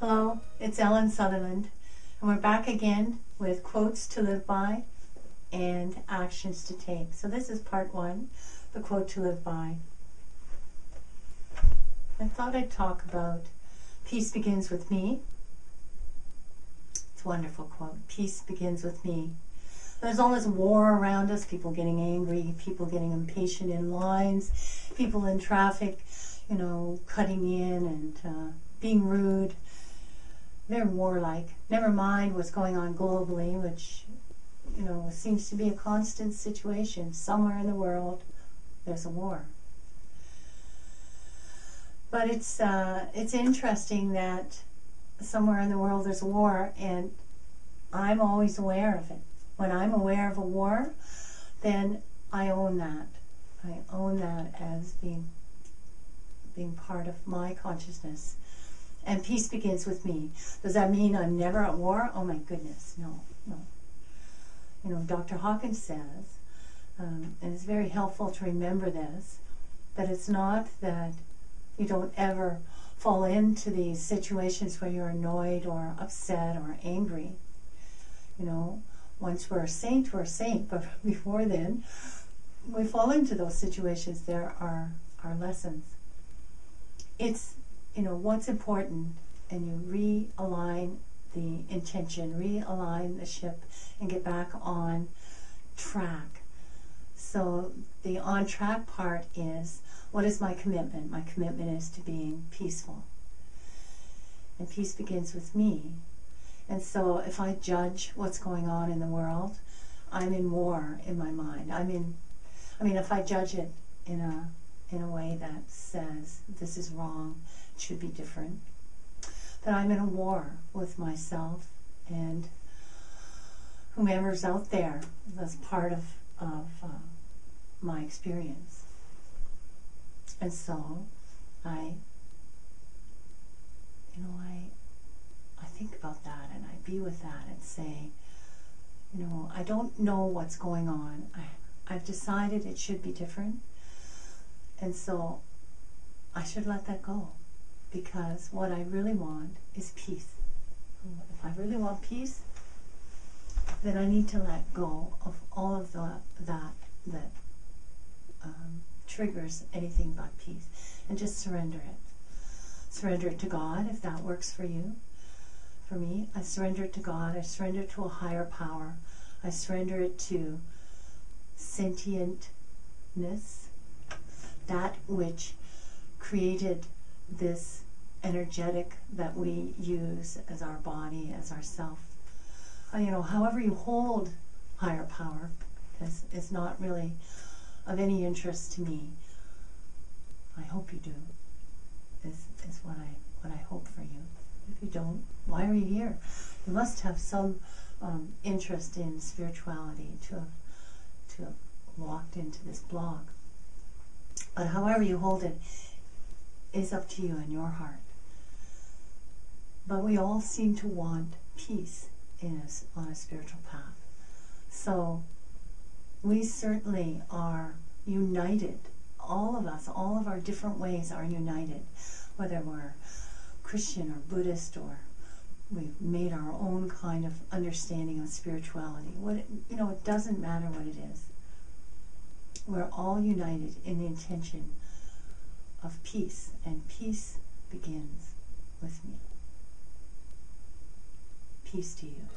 Hello, it's Ellen Sutherland, and we're back again with quotes to live by and actions to take. So this is part one, the quote to live by. I thought I'd talk about peace begins with me. It's a wonderful quote. Peace begins with me. There's all this war around us, people getting angry, people getting impatient in lines, people in traffic, cutting in and being rude. They're warlike. Never mind what's going on globally, which, seems to be a constant situation. Somewhere in the world, there's a war. But it's interesting that somewhere in the world there's a war, and I'm always aware of it. When I'm aware of a war, then I own that. I own that as being part of my consciousness. And peace begins with me. Does that mean I'm never at war? Oh my goodness, no. Dr. Hawkins says, and it's very helpful to remember this, that it's not that you don't ever fall into these situations where you're annoyed or upset or angry. Once we're a saint, but before then, we fall into those situations. There are our lessons. It's, what's important, and you realign the intention, realign the ship, and get back on track. So the on track part is, what is my commitment? My commitment is to being peaceful. And peace begins with me. And so if I judge what's going on in the world, I'm in war in my mind. If I judge it in a way that says this is wrong, it should be different, then I'm in a war with myself and whomever's out there that's part of my experience. And so I think about that, and I be with that and say, I don't know what's going on. I've decided it should be different, and so I should let that go, because what I really want is peace. If I really want peace, then I need to let go of all of that triggers anything but peace, and just surrender it. Surrender it to God if that works for you. For me, I surrender it to God. I surrender it to a higher power. I surrender it to sentientness, that which created this energetic that we use as our body, as our self. However you hold higher power is not really of any interest to me. I hope you do, is what I hope for you. If you don't, why are you here? You must have some interest in spirituality to have walked into this blog. But however you hold it is up to you in your heart. But we all seem to want peace on a spiritual path. So we certainly are united. All of us, all of our different ways are united, whether we're Christian or Buddhist, or we've made our own kind of understanding of spirituality. It doesn't matter what it is. We're all united in the intention of peace, and peace begins with me. Peace to you.